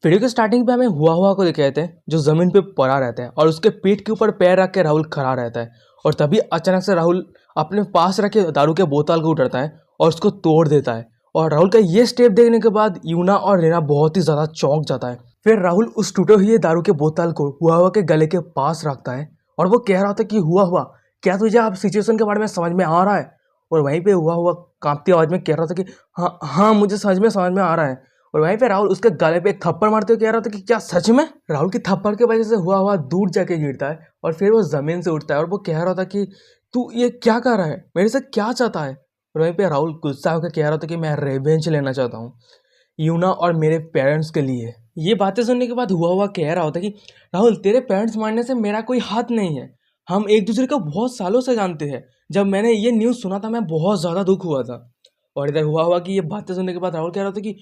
Video के starting पे हमें हुआ को दिखाते हैं जो जमीन पे पड़ा रहता है और उसके पीठ के ऊपर पैर रख के राहुल खड़ा रहता है। और तभी अचानक से राहुल अपने पास रखे दारू के बोतल को उठाता है और उसको तोड़ देता है। और राहुल का ये स्टेप देखने के बाद यूना और रीना बहुत ही ज्यादा चौंक जाता है। फिर राहुल उस टूटे हुए दारू के बोतल को हुआ के गले के पास रखता है और वो कह रहा था कि हुआ क्या तुझे आप सिचुएशन के बारे में समझ में आ रहा है। और वहीं पे हुआ कांपती आवाज में कह रहा था कि हाँ हाँ मुझे समझ में आ रहा है। और वहीं पे राहुल उसके गले पे एक थप्पड़ मारते हुए कह रहा था कि क्या सच में। राहुल की थप्पड़ के वजह से हुआ दूर जाके गिरता है और फिर वो जमीन से उठता है और वो कह रहा था कि तू ये क्या कर रहा है, मेरे से क्या चाहता है। और वहीं पे राहुल गुस्सा होकर कह रहा था कि मैं रिवेंज लेना चाहता हूँ यूना और मेरे पेरेंट्स के लिए। ये बातें सुनने के बाद हुआ कह रहा होता कि राहुल तेरे पेरेंट्स मारने से मेरा कोई हाथ नहीं है, हम एक दूसरे को बहुत सालों से जानते हैं। जब मैंने ये न्यूज़ सुना था मैं बहुत ज़्यादा दुख हुआ था। और इधर हुआ कि ये बातें सुनने के बाद राहुल कह रहा था कि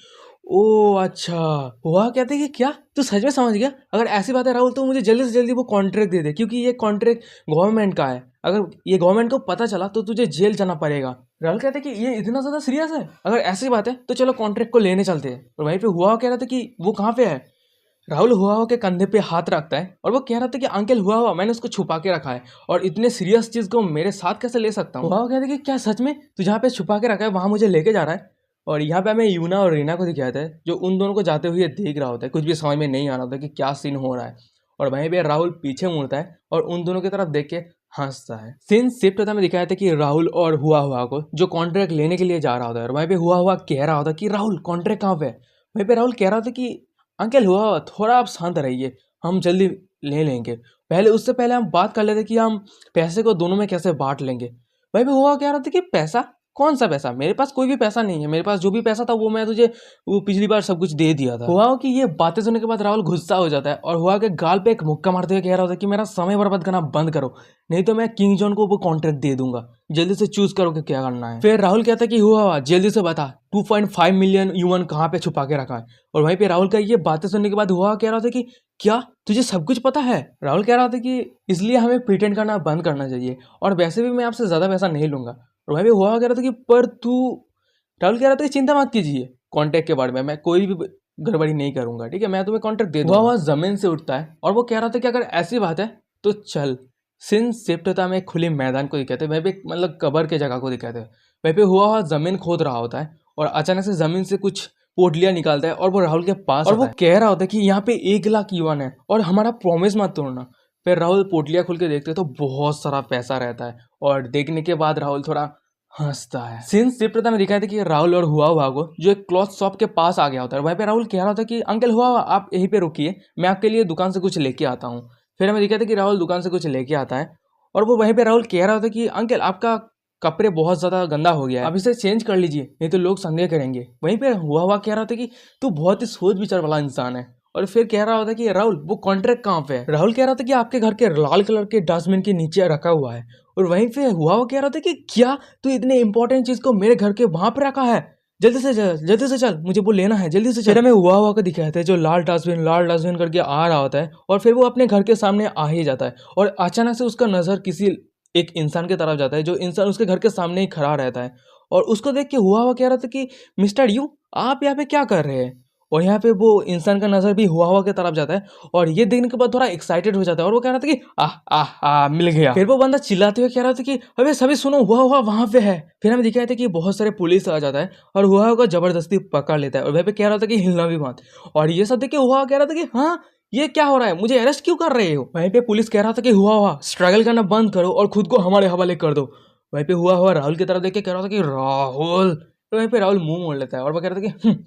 ओ अच्छा। हुआ कहते कि क्या तू सच में समझ गया। अगर ऐसी बात है राहुल तो मुझे जल्दी से जल्दी वो कॉन्ट्रैक्ट दे दे, क्योंकि ये कॉन्ट्रैक्ट गवर्नमेंट का है। अगर ये गवर्नमेंट को पता चला तो तुझे जेल जाना पड़ेगा। राहुल कहते कि ये इतना ज़्यादा सीरियस है, अगर ऐसी बात है तो चलो कॉन्ट्रैक्ट को लेने चलते हैं। और वहीं पे हुआ कह रहा था कि वो कहाँ पे है। राहुल हुआ के कंधे पे हाथ रखता है और वो कह रहा था कि अंकल हुआ मैंने उसको छुपा के रखा है और इतने सीरियस चीज को मेरे साथ कैसे ले सकता हूँ। हुआ कहता है कि क्या सच में तू जहाँ पे छुपा के रखा है वहां मुझे लेके जा रहा है। और यहाँ पे हमें यूना और रीना को दिखाता है जो उन दोनों को जाते हुए देख रहा होता है, कुछ भी समझ में नहीं आ रहा होता कि क्या सीन हो रहा है। और वहीं पे राहुल पीछे मुड़ता है और उन दोनों की तरफ देख के हंसता है। सीन शिफ्ट होता है, दिखाया था कि राहुल और हुआ को जो कॉन्ट्रैक्ट लेने के लिए जा रहा होता है और वहीं पे हुआ कह रहा होता कि राहुल कॉन्ट्रैक्ट कहाँ पे है। वहीं पे राहुल कह रहा था कि अंकल हुआ थोड़ा आप शांत रहिए, हम जल्दी ले लेंगे। उससे पहले हम बात कर लेते कि हम पैसे को दोनों में कैसे बांट लेंगे। भाई भी हुआ कह रहा था कि पैसा, कौन सा पैसा, मेरे पास कोई भी पैसा नहीं है, मेरे पास जो भी पैसा था वो मैं तुझे वो पिछली बार सब कुछ दे दिया था। हुआ कि ये बातें सुनने के बाद राहुल गुस्सा हो जाता है और हुआ के गाल पे एक मुक्का मारते हुए कह रहा था कि मेरा समय बर्बाद करना बंद करो, नहीं तो मैं किंग जॉन को वो कॉन्ट्रैक्ट दे दूंगा, जल्दी से चूज करो कि क्या करना है। फिर राहुल कहता है कि हुआ जल्दी से बता 2.5 मिलियन यूएन कहाँ पे छुपा के रखा है। और वहीं पे राहुल का ये बातें सुनने के बाद हुआ कह रहा था कि क्या तुझे सब कुछ पता है। राहुल कह रहा था कि इसलिए हमें प्रिटेंड करना बंद करना चाहिए और वैसे भी मैं आपसे ज्यादा पैसा नहीं लूंगा। और वहीं पे हुआ कह रहा था कि पर तू, राहुल कह रहा था कि चिंता मत कीजिए कॉन्ट्रैक्ट के बारे में, मैं कोई भी गड़बड़ी नहीं करूंगा, ठीक है, मैं तुम्हें कॉन्ट्रैक्ट दे दूंगा। हुआ जमीन से उठता है और वो कह रहा था कि अगर ऐसी बात है तो चल। सीन शिफ्ट होता है, हमें खुले मैदान को दिखाते हैं, वहीं पे मतलब कबर के जगह को दिखाते हैं। वहीं पे हुआ जमीन खोद रहा होता है और अचानक से जमीन से कुछ पोटलियां निकालता है और वो राहुल के पास और वो कह रहा होता है कि यहाँ पे 1 लाख युआन है और हमारा प्रॉमिस मत तोड़ना। फिर राहुल पोटलियां खोल के देखते हैं तो बहुत सारा पैसा रहता है और देखने के बाद राहुल थोड़ा हंसता है। सीन शिफ्ट होता है, दिखाया था कि राहुल और हुआ को जो एक क्लॉथ शॉप के पास आ गया होता है। वहीं पे राहुल कह रहा था कि अंकल हुआ आप यहीं पे रुकिए, मैं आपके लिए दुकान से कुछ लेके आता हूँ। फिर हमें दिखा था कि राहुल दुकान से कुछ लेके आता है और वो वहीं पे राहुल कह रहा था कि अंकल आपका कपड़े बहुत ज्यादा गंदा हो गया है, आप इसे चेंज कर लीजिए नहीं तो लोग संदेह करेंगे। वहीं पे हुआ कह रहा था कि तू बहुत ही सोच विचार वाला इंसान है। और फिर कह रहा होता कि राहुल वो कॉन्ट्रैक्ट कहाँ पे है। राहुल कह रहा था कि आपके घर के लाल कलर के डस्टबिन के नीचे रखा हुआ है। और वहीं पे हुआ कह रहा था कि क्या तू इतने इंपॉर्टेंट चीज को मेरे घर के वहां पे रखा है, जल्दी से चल मुझे वो लेना है, जल्दी से चल। फिर हमें हुआ का दिखाते हैं जो लाल डस्टबिन करके आ रहा होता है और फिर वो अपने घर के सामने आ ही जाता है और अचानक से उसका नजर किसी एक इंसान की तरफ जाता है जो इंसान उसके घर के सामने ही खड़ा रहता है। और उसको देख के हुआ कह रहा था कि मिस्टर यू आप यहाँ पे क्या कर रहे हैं। और यहाँ पे वो इंसान का नजर भी हुआ की तरफ जाता है और ये देखने के बाद थोड़ा एक्साइटेड हो जाता है और वो कह रहा था कि मिल गया। फिर वो बंदा चिल्लाते हुए कह रहा था कि अबे सभी सुनो हुआ वहां पे है। फिर हमें दिखाया था कि बहुत सारे पुलिस आ जाता है और हुआ को जबरदस्ती पकड़ लेता है और वहीं पे कह रहा था कि हिलना भी मत। और ये सब देख के हुआ कह रहा था कि हाँ ये क्या हो रहा है, मुझे अरेस्ट क्यों कर रहे हो। वहीं पे पुलिस कह रहा था कि हुआ स्ट्रगल करना बंद करो और खुद को हमारे हवाले कर दो। वहीं पे हुआ राहुल की तरफ देख के कह रहा था कि राहुल। वहीं पे राहुल मुंह मोड़ लेता है और वो कह रहा था कि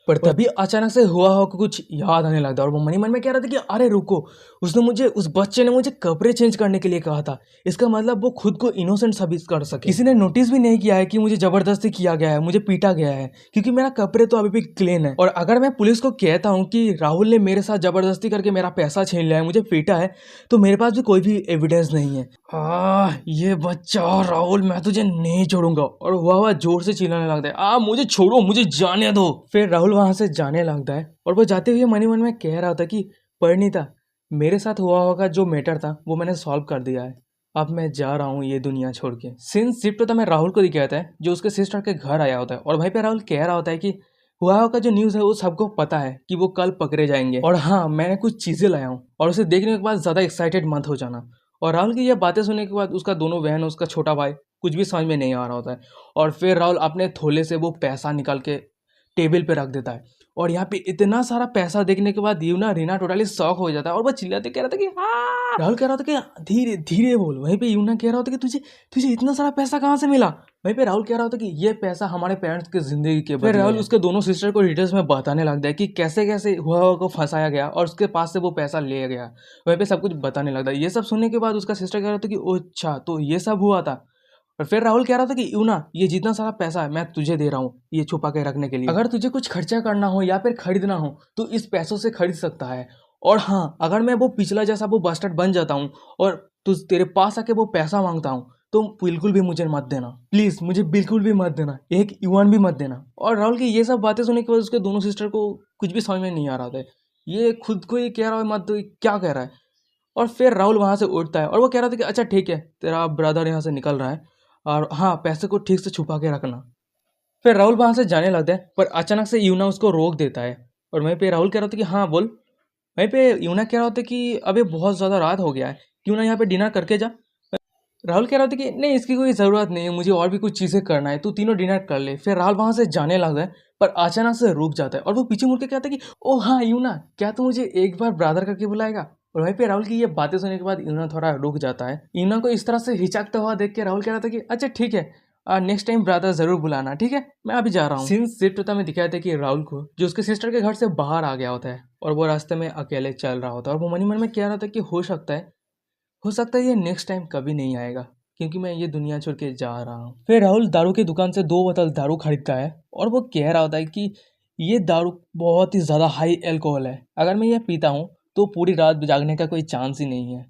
पर तभी अचानक से हुआ को कुछ याद आने लगता है और वो मन ही मन में कह रहा था कि अरे रुको, उसने मुझे, उस बच्चे ने मुझे कपड़े चेंज करने के लिए कहा था, इसका मतलब वो खुद को इनोसेंट साबित कर सके। किसी ने नोटिस भी नहीं किया है कि मुझे जबरदस्ती किया गया है, मुझे पीटा गया है, क्योंकि मेरा कपड़े तो अभी भी क्लीन है। और अगर मैं पुलिस को कहता हूँ कि राहुल ने मेरे साथ जबरदस्ती करके मेरा पैसा छीन लिया है, मुझे पीटा है, तो मेरे पास भी कोई भी एविडेंस नहीं है। ये बच्चा राहुल, मैं तुझे नहीं छोड़ूंगा। और हुआ जोर से चिल्लाने लगता है, मुझे छोड़ो, मुझे जाने दो। फिर राहुल वहां से जाने लगता है और वो जाते हुए मन ही मन में कह रहा था कि परिणीता, मेरे साथ हुआ होगा जो मैटर था वो मैंने सॉल्व कर दिया है, अब मैं जा रहा हूँ ये दुनिया छोड़ के। सीन शिफ्ट होता है, मैं राहुल को दिखाता है जो उसके सिस्टर के घर आया होता है और वहीं पे राहुल कह रहा होता है कि हुआ का जो न्यूज़ है वो सबको पता है कि वो कल पकड़े जाएंगे। और हाँ, मैंने कुछ चीज़ें लाया हूँ और उसे देखने के बाद ज़्यादा एक्साइटेड मत हो जाना। और राहुल की ये बातें सुनने के बाद उसका दोनों बहन, उसका छोटा भाई कुछ भी समझ में नहीं आ रहा होता है। और फिर राहुल अपने थोले से वो पैसा निकाल के टेबल पे रख देता है। और यहाँ पे इतना सारा पैसा देखने के बाद यूना रीना टोटली शॉक हो जाता है और वो चिल्लाते कह रहा था कि हाँ। राहुल कह रहा था कि धीरे धीरे बोल। वहीं पे यूना कह रहा होता कि तुझे तुझे इतना सारा पैसा कहाँ से मिला। वहीं पे राहुल कह रहा होता कि ये पैसा हमारे पेरेंट्स की जिंदगी के बदले। फिर राहुल उसके दोनों सिस्टर को डिटेल्स में बताने लगता है कि कैसे कैसे हुआ को फंसाया गया और उसके पास से वो पैसा ले गया। वहीं पे सब कुछ बताने लगता है। ये सब सुनने के बाद उसका सिस्टर कह रहा था कि ओ अच्छा, तो ये सब हुआ था। और फिर राहुल कह रहा था कि यूना, ये जितना सारा पैसा है मैं तुझे दे रहा हूँ ये छुपा के रखने के लिए। अगर तुझे कुछ खर्चा करना हो या फिर खरीदना हो तो इस पैसों से खरीद सकता है। और हाँ, अगर मैं वो पिछला जैसा वो बस्टर्ड बन जाता हूँ और तू तेरे पास आके वो पैसा मांगता हूँ तो बिल्कुल भी मुझे मत देना, प्लीज मुझे बिल्कुल भी मत देना, एक युवान भी मत देना। और राहुल की ये सब बातें सुनने के बाद उसके दोनों सिस्टर को कुछ भी समझ में नहीं आ रहा था। ये खुद को ही कह रहा है मत, क्या कह रहा है। और फिर राहुल वहाँ से उठता है और वो कह रहा था कि अच्छा ठीक है, तेरा ब्रदर यहाँ से निकल रहा है और हाँ, पैसे को ठीक से छुपा के रखना। फिर राहुल वहाँ से जाने लगता है पर अचानक से यूना उसको रोक देता है। और वहीं पे राहुल कह रहा था कि हाँ बोल। वहीं पे यूना कह रहा था कि अबे बहुत ज़्यादा रात हो गया है, क्यों ना यहाँ पे डिनर करके जा। राहुल कह रहा था कि नहीं, इसकी कोई ज़रूरत नहीं है, मुझे और भी कुछ चीज़ें करना है, तू तीनों डिनर कर ले। फिर राहुल वहाँ से जाने लगता है पर अचानक से रुक जाता है और वो पीछे मुड़ के कहता है कि ओ हाँ यूना, क्या तू मुझे एक बार ब्रदर करके बुलाएगा। और वहीं पे राहुल की ये बातें सुनने के बाद यूना थोड़ा रुक जाता है। यूना को इस तरह से हिचकता हुआ देख के राहुल कह रहा था कि अच्छा ठीक है, नेक्स्ट टाइम ब्रदर जरूर बुलाना, ठीक है मैं अभी जा रहा हूँ। सीन शिफ्ट होता में दिखाया था कि राहुल को जो उसके सिस्टर के घर से बाहर आ गया होता है और वो रास्ते में अकेले चल रहा होता है और वो मन ही मन में कह रहा था कि हो सकता है ये नेक्स्ट टाइम कभी नहीं आएगा क्योंकि मैं ये दुनिया छोड़ के जा रहा हूँ। फिर राहुल दारू की दुकान से 2 बोतल दारू खरीदता है और वो कह रहा होता है कि ये दारू बहुत ही ज़्यादा हाई अल्कोहल है, अगर मैं ये पीता हूँ तो पूरी रात जागने का कोई चांस ही नहीं है,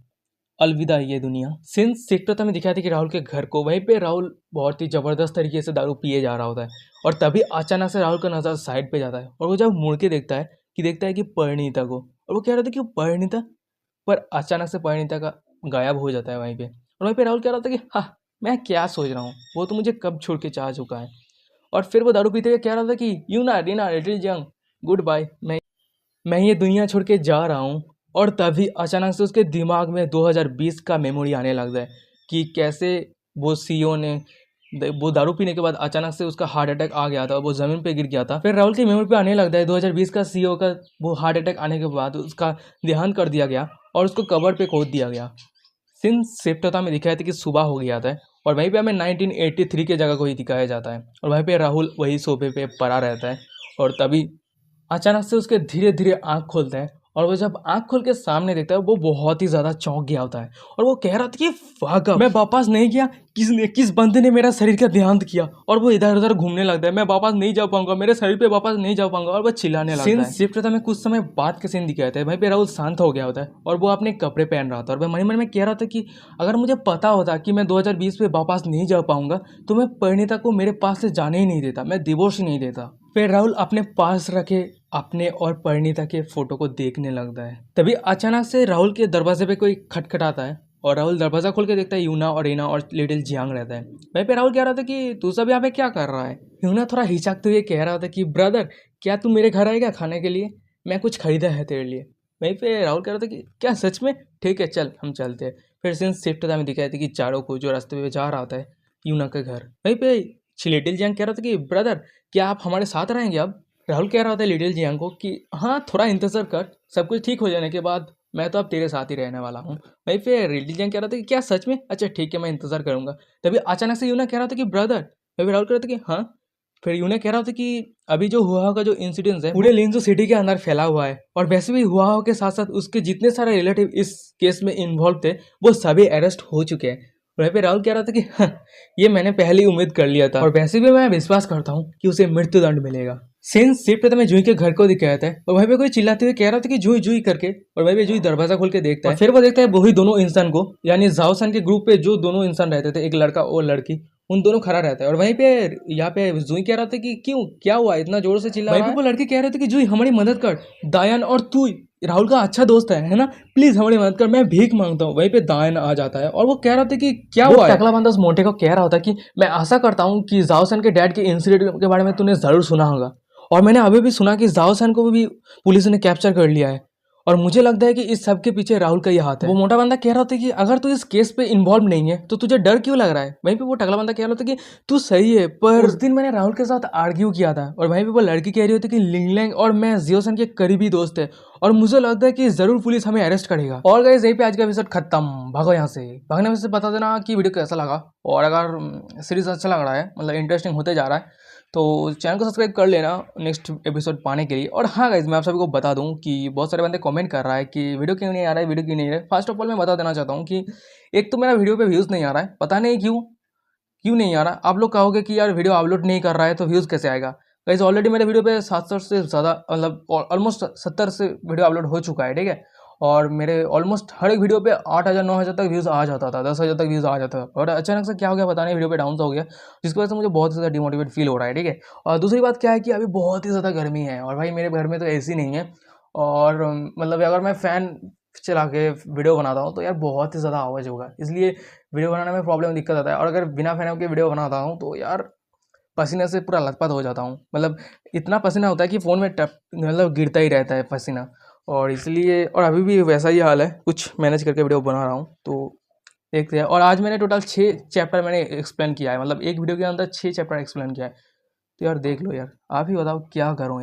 अलविदा ये दुनिया। सिंस सेक्टर में दिखाया था कि राहुल के घर को, वहीं पे राहुल बहुत ही ज़बरदस्त तरीके से दारू पिए जा रहा होता है और तभी अचानक से राहुल का नज़र साइड पे जाता है और वो जब मुड़ के देखता है कि परिणीता को। और वो कह रहा था कि परिणीता, पर अचानक से परिणीता का गायब हो जाता है वहीं पे। और वहीं पे राहुल कह रहा था कि हाँ, मैं क्या सोच रहा हूँ, वो तो मुझे कब छोड़ के जा चुका है। और फिर वो दारू पीते हुए कह रहा था कि यूना रीना लिटिल जंग, गुड बाय, मैं ये दुनिया छोड़ के जा रहा हूँ। और तभी अचानक से उसके दिमाग में 2020 का मेमोरी आने लगता है कि कैसे वो सीईओ ने वो दारू पीने के बाद अचानक से उसका हार्ट अटैक आ गया था, वो ज़मीन पे गिर गया था। फिर राहुल की मेमोरी पे आने लगता है 2020 का सीईओ का वो हार्ट अटैक आने के बाद उसका देहांत कर दिया गया और उसको कबर पे खोद दिया गया। सिंस सेप्टोता में दिखाया था कि सुबह हो गया था और वहीं पे हमें 1983 के जगह को ही दिखाया जाता है और वहीं पे राहुल वही सोफे पे पड़ा रहता है। और तभी अचानक से उसके धीरे धीरे आँख खोलता है और वो जब आँख खोल के सामने देखता है वो बहुत ही ज़्यादा चौंक गया होता है और वो कह रहा था कि फक अप, मैं वापस नहीं गया, किस बंदे ने मेरा शरीर का देहांत किया। और वो इधर उधर घूमने लगता है, मैं वापस नहीं जा पाऊंगा, मेरे शरीर पे वापस नहीं जा पाऊंगा। और वो चिल्लाने लगता है। शिफ्ट में कुछ समय बाद के सीन दिखाया था, वहीं पे राहुल शांत हो गया होता है और वो अपने कपड़े पहन रहा था और वह मन में कह रहा था कि अगर मुझे पता होता कि मैं 2020 पे वापस नहीं जा पाऊंगा तो मैं परिणीता को मेरे पास से जाने ही नहीं देता, मैं डिवोर्स ही नहीं देता। फिर राहुल अपने पास रखे अपने और परिणीता के फोटो को देखने लगता है। तभी अचानक से राहुल के दरवाजे पे कोई खटखटाता है और राहुल दरवाजा खोल के देखता है यूना और रीना और लिटिल जियांग रहता है। वहीं पे राहुल कह रहा था कि तू सब यहाँ पे क्या कर रहा है। यूना थोड़ा हिचकते हुए कह रहा था कि ब्रदर, क्या तू मेरे घर आएगा खाने के लिए, मैं कुछ खरीदा है तेरे लिए। वहीं पे राहुल कह रहा था कि क्या सच में, ठीक है चल हम चलते हैं। फिर सिंस शिफ्ट में दिखाया था कि चारों को जो रास्ते पे जा रहा था यूना के घर, वहीं पे लिटिल जियांग कह रहा था कि ब्रदर, क्या आप हमारे साथ रहेंगे अब। राहुल कह रहा था लिटिल जियांग को कि हाँ थोड़ा इंतजार कर, सब कुछ ठीक हो जाने के बाद मैं तो अब तेरे साथ ही रहने वाला हूँ। वहीं पे लिटिल जियांग कह रहा था कि क्या सच में, अच्छा ठीक है मैं इंतजार करूंगा। तभी अचानक से यूना कह रहा था कि ब्रदर। फिर राहुल कह रहा था कि हाँ। फिर यूना कह रहा था कि अभी जो हुआ का जो इंसिडेंस है पूरे लिंजो सिटी के अंदर फैला हुआ है और वैसे भी हुआ के साथ साथ उसके जितने सारे रिलेटिव इस केस में इन्वॉल्व थे वो सभी अरेस्ट हो चुके हैं। वहीं पे राहुल कह रहा था कि हाँ, ये मैंने पहले ही उम्मीद कर लिया था और वैसे भी मैं विश्वास करता हूँ कि उसे मृत्युदंड मिलेगा। सिंस शिफ्ट में जूही के घर को दिखाया था और वहीं पे कोई चिल्लाते हुए कह रहा था कि जूही जूही करके। और वहीं पे जूही दरवाजा खोल के देखता है, फिर वो देखता है वही दोनों इंसान को, यानी जाओसन के ग्रुप पे जो दोनों इंसान रहते थे, एक लड़का और लड़की, उन दोनों खड़ा रहता है। और वहीं पे यहाँ पे जूही कह रहा था कि क्यों, क्या हुआ इतना जोर से चिल्ला रहा है। वो लड़के कह रहे थे कि जूही हमारी मदद कर, दायन और तू राहुल का अच्छा दोस्त है ना, प्लीज हमारी मदद कर, मैं भीख मांगता हूँ। वहीं पे दायन आ जाता है और वो कह रहा था कि क्या हुआ है। टकला बंदा उस मोटे को कह रहा होता कि मैं आशा करता हूँ कि जाओसन के डैड के इंसिडेंट के बारे में तूने जरूर सुना होगा। और मैंने अभी भी सुना कि जाओ सैन को भी पुलिस ने कैप्चर कर लिया है। और मुझे लगता है कि इस सब के पीछे राहुल का ही हाथ है। वो मोटा बंदा कह रहा था कि अगर तू इस केस पे इन्वॉल्व नहीं है तो तुझे डर क्यों लग रहा है। वहीं पे वो टकला बंदा कह रहा था कि तू सही है, पर उस दिन मैंने राहुल के साथ आर्ग्यू किया था और वहीं पे वो लड़की कह रही होती कि लिंगलैंग और मैं जियो सन के करीबी दोस्त है और मुझे लगता है कि जरूर पुलिस हमें अरेस्ट करेगा। और गाइस यहीं पे आज का एपिसोड खत्म। भागो यहाँ से। भागने में से बता देना कि वीडियो कैसा लगा, और अगर सीरीज अच्छा लग रहा है, मतलब इंटरेस्टिंग होते जा रहा है, तो चैनल को सब्सक्राइब कर लेना नेक्स्ट एपिसोड पाने के लिए। और हाँ गाइज, मैं आप सभी को बता दूं कि बहुत सारे बंदे कमेंट कर रहा है कि वीडियो क्यों नहीं आ रहा है, वीडियो क्यों नहीं आ रहा है। फर्स्ट ऑफ ऑल मैं बता देना चाहता हूँ कि एक तो मेरा वीडियो पे व्यूज़ नहीं आ रहा है, पता नहीं क्यों नहीं आ रहा। आप लोग कहोगे कि यार वीडियो अपलोड नहीं कर रहा है तो व्यूज़ कैसे आएगा। गाइज ऑलरेडी मेरे वीडियो पे 700 से ज़्यादा, मतलब ऑलमोस्ट 70 से वीडियो अपलोड हो चुका है, ठीक है। और मेरे ऑलमोस्ट हर एक वीडियो पे 8,000 9,000 तक व्यूज़ आ जाता था, 10,000 तक व्यूज़ आ जाता था। और अचानक से क्या हो गया पता नहीं, वीडियो पे डाउन सा हो गया, जिसकी वजह से मुझे बहुत ज़्यादा डिमोटिवेट फील हो रहा है, ठीक है। और दूसरी बात क्या है कि अभी बहुत ही ज़्यादा गर्मी है, और भाई मेरे घर में तो एसी नहीं है। और मतलब अगर मैं फ़ैन चला के वीडियो बनाता हूँ तो यार बहुत ही ज़्यादा आवाज़ होगा, इसलिए वीडियो बनाने में प्रॉब्लम दिक्कत आता है। और अगर बिना फैन के वीडियो बनाता हूँ तो यार पसीने से पूरा लथपथ हो जाता हूँ, मतलब इतना पसीना होता है कि फ़ोन में टप मतलब गिरता ही रहता है पसीना। और इसलिए, और अभी भी वैसा ही हाल है, कुछ मैनेज करके वीडियो बना रहा हूँ, तो देखते हैं। और आज मैंने टोटल 6 चैप्टर मैंने एक्सप्लेन किया है, मतलब एक वीडियो के अंदर 6 चैप्टर एक्सप्लेन किया है। तो यार देख लो यार, आप ही बताओ क्या करूँ यार।